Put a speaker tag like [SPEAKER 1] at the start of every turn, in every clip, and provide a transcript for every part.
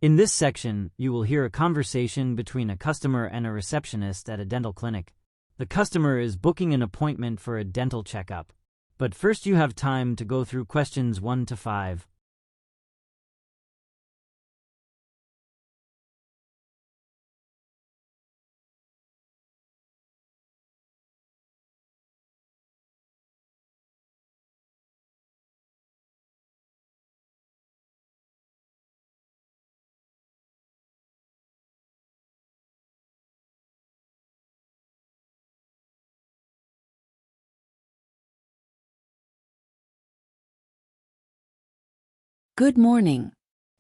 [SPEAKER 1] In this section, you will hear a conversation between a customer and a receptionist at a dental clinic. The customer is booking an appointment for a dental checkup. But first you have time to go through questions 1 to 5.
[SPEAKER 2] Good morning.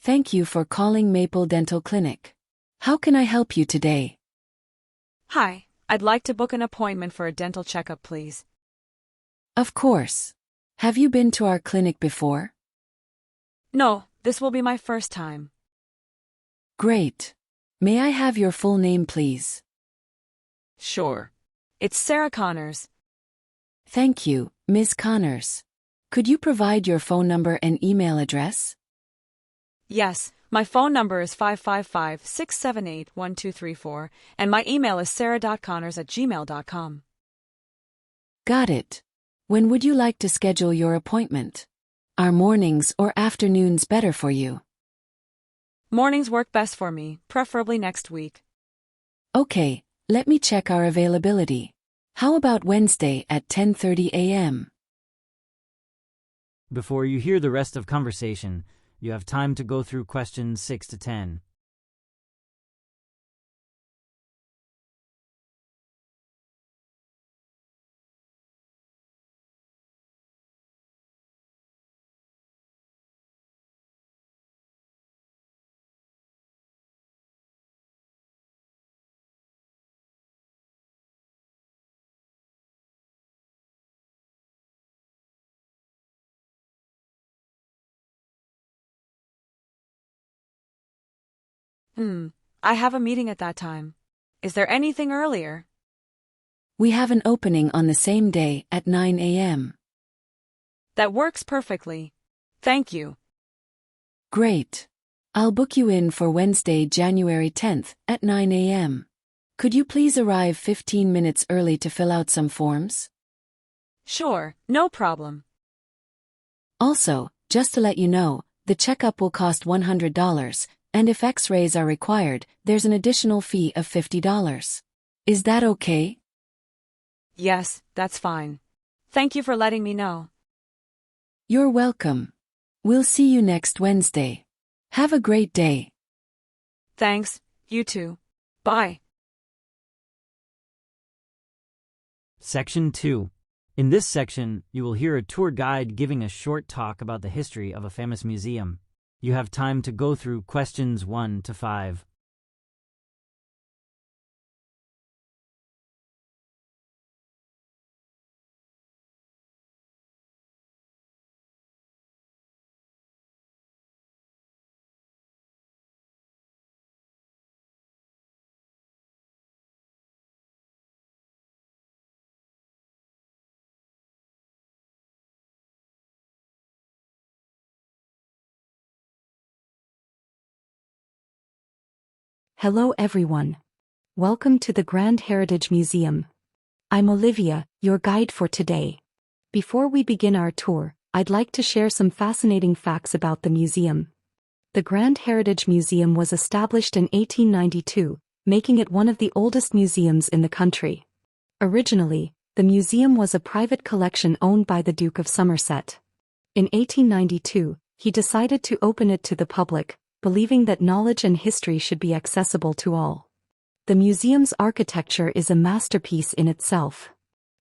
[SPEAKER 2] Thank you for calling Maple Dental Clinic. How can I help you today?
[SPEAKER 3] Hi, I'd like to book an appointment for a dental checkup, please.
[SPEAKER 2] Of course. Have you been to our clinic before?
[SPEAKER 3] No, this will be my first time.
[SPEAKER 2] Great. May I have your full name, please?
[SPEAKER 3] Sure. It's Sarah Connors.
[SPEAKER 2] Thank you, Ms. Connors. Could you provide your phone number and email address?
[SPEAKER 3] Yes, my phone number is 555-678-1234, and my email is sarah.connors@gmail.com.
[SPEAKER 2] Got it. When would you like to schedule your appointment? Are mornings or afternoons better for you?
[SPEAKER 3] Mornings work best for me, preferably next week.
[SPEAKER 2] Okay, let me check our availability. How about Wednesday at 10:30 a.m.?
[SPEAKER 1] Before you hear the rest of conversation, you have time to go through questions 6 to 10.
[SPEAKER 3] I have a meeting at that time. Is there anything earlier?
[SPEAKER 2] We have an opening on the same day at 9 a.m.
[SPEAKER 3] That works perfectly. Thank you.
[SPEAKER 2] Great. I'll book you in for Wednesday, January 10th at 9 a.m. Could you please arrive 15 minutes early to fill out some forms?
[SPEAKER 3] Sure, no problem.
[SPEAKER 2] Also, just to let you know, the checkup will cost $100, and if X-rays are required, there's an additional fee of $50. Is that okay?
[SPEAKER 3] Yes, that's fine. Thank you for letting me know.
[SPEAKER 2] You're welcome. We'll see you next Wednesday. Have a great day.
[SPEAKER 3] Thanks, you too. Bye.
[SPEAKER 1] Section 2. In this section, you will hear a tour guide giving a short talk about the history of a famous museum. You have time to go through questions 1 to 5.
[SPEAKER 4] Hello everyone. Welcome to the Grand Heritage Museum. I'm Olivia, your guide for today. Before we begin our tour, I'd like to share some fascinating facts about the museum. The Grand Heritage Museum was established in 1892, making it one of the oldest museums in the country. Originally, the museum was a private collection owned by the Duke of Somerset. In 1892, he decided to open it to the public, believing that knowledge and history should be accessible to all. The museum's architecture is a masterpiece in itself.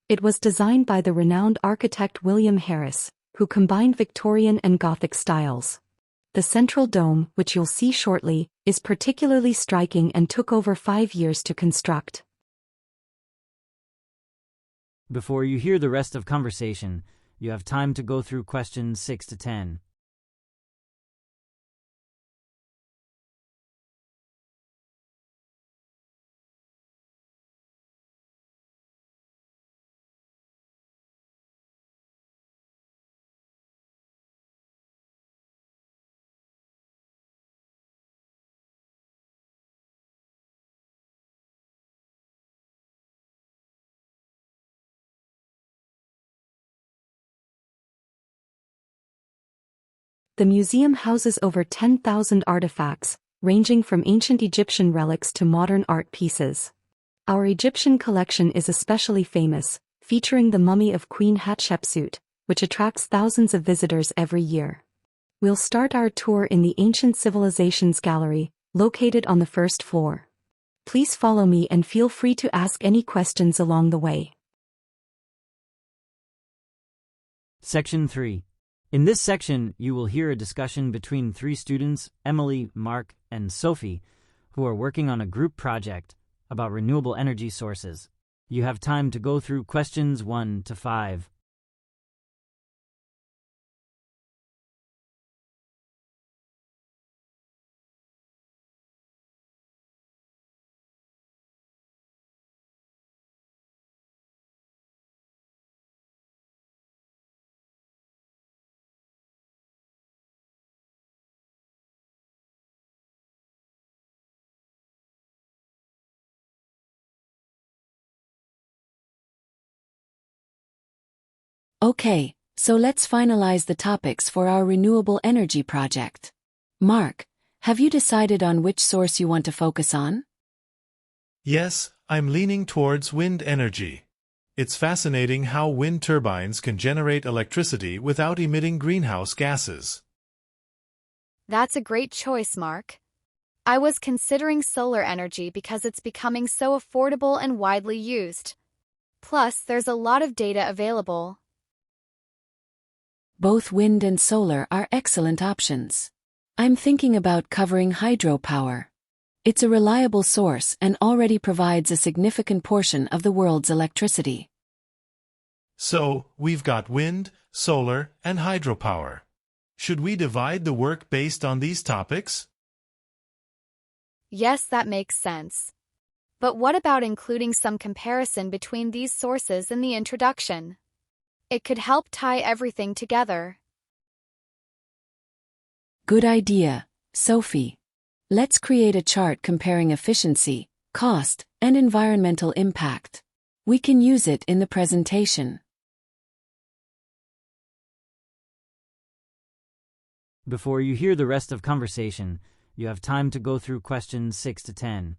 [SPEAKER 4] It was designed by the renowned architect William Harris, who combined Victorian and Gothic styles. The central dome, which you'll see shortly, is particularly striking and took over 5 years to construct.
[SPEAKER 1] Before you hear the rest of conversation, you have time to go through questions 6 to 10.
[SPEAKER 4] The museum houses over 10,000 artifacts, ranging from ancient Egyptian relics to modern art pieces. Our Egyptian collection is especially famous, featuring the mummy of Queen Hatshepsut, which attracts thousands of visitors every year. We'll start our tour in the Ancient Civilizations Gallery, located on the first floor. Please follow me and feel free to ask any questions along the way.
[SPEAKER 1] Section 3. In this section, you will hear a discussion between 3 students, Emily, Mark, and Sophie, who are working on a group project about renewable energy sources. You have time to go through questions 1 to 5.
[SPEAKER 2] Okay, so let's finalize the topics for our renewable energy project. Mark, have you decided on which source you want to focus on?
[SPEAKER 5] Yes, I'm leaning towards wind energy. It's fascinating how wind turbines can generate electricity without emitting greenhouse gases.
[SPEAKER 6] That's a great choice, Mark. I was considering solar energy because it's becoming so affordable and widely used. Plus, there's a lot of data available.
[SPEAKER 2] Both wind and solar are excellent options. I'm thinking about covering hydropower. It's a reliable source and already provides a significant portion of the world's electricity.
[SPEAKER 5] So, we've got wind, solar, and hydropower. Should we divide the work based on these topics?
[SPEAKER 6] Yes, that makes sense. But what about including some comparison between these sources in the introduction? It could help tie everything together.
[SPEAKER 2] Good idea, Sophie. Let's create a chart comparing efficiency, cost, and environmental impact. We can use it in the presentation.
[SPEAKER 1] Before you hear the rest of conversation, you have time to go through questions 6 to 10.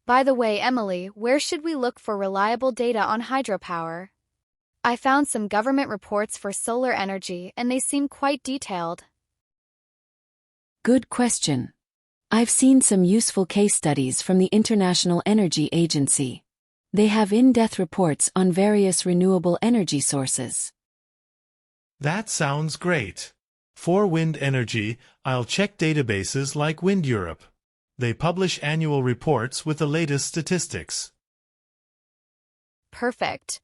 [SPEAKER 6] By the way, Emily, where should we look for reliable data on hydropower? I found some government reports for solar energy and they seem quite detailed.
[SPEAKER 2] Good question. I've seen some useful case studies from the International Energy Agency. They have in-depth reports on various renewable energy sources.
[SPEAKER 5] That sounds great. For wind energy, I'll check databases like Wind Europe. They publish annual reports with the latest statistics.
[SPEAKER 6] Perfect.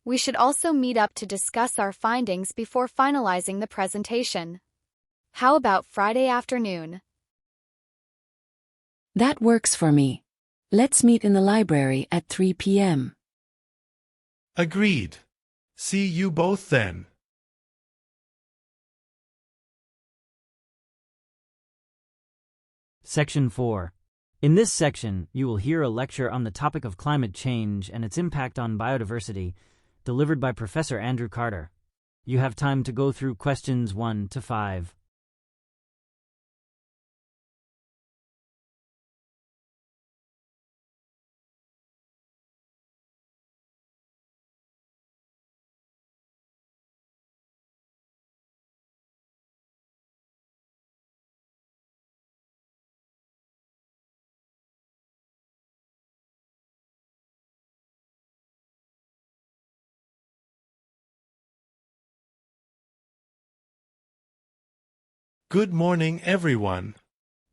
[SPEAKER 6] We should also meet up to discuss our findings before finalizing the presentation. How about Friday afternoon?
[SPEAKER 2] That works for me. Let's meet in the library at 3 p.m.
[SPEAKER 5] Agreed. See you both then.
[SPEAKER 1] Section 4. In this section, you will hear a lecture on the topic of climate change and its impact on biodiversity, delivered by Professor Andrew Carter. You have time to go through questions 1 to 5.
[SPEAKER 5] Good morning, everyone.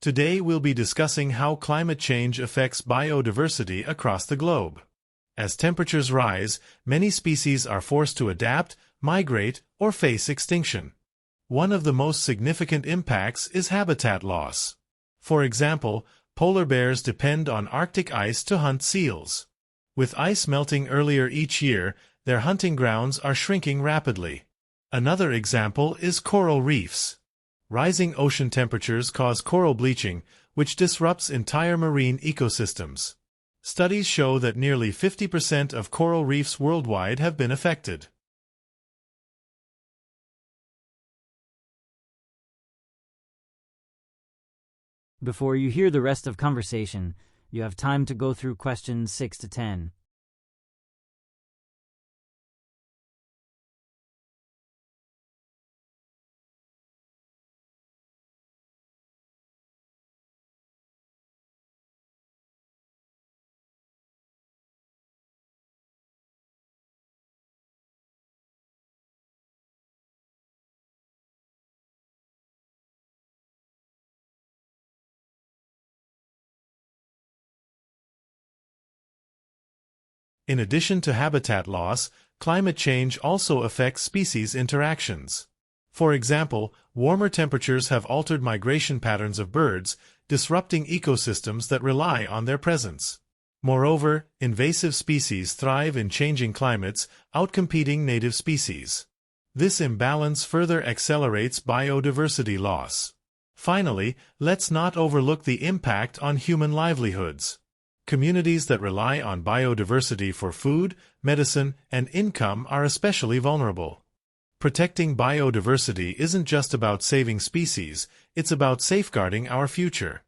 [SPEAKER 5] Today we'll be discussing how climate change affects biodiversity across the globe. As temperatures rise, many species are forced to adapt, migrate, or face extinction. One of the most significant impacts is habitat loss. For example, polar bears depend on Arctic ice to hunt seals. With ice melting earlier each year, their hunting grounds are shrinking rapidly. Another example is coral reefs. Rising ocean temperatures cause coral bleaching, which disrupts entire marine ecosystems. Studies show that nearly 50% of coral reefs worldwide have been affected.
[SPEAKER 1] Before you hear the rest of conversation, you have time to go through questions 6 to 10.
[SPEAKER 5] In addition to habitat loss, climate change also affects species interactions. For example, warmer temperatures have altered migration patterns of birds, disrupting ecosystems that rely on their presence. Moreover, invasive species thrive in changing climates, outcompeting native species. This imbalance further accelerates biodiversity loss. Finally, let's not overlook the impact on human livelihoods. Communities that rely on biodiversity for food, medicine, and income are especially vulnerable. Protecting biodiversity isn't just about saving species, it's about safeguarding our future.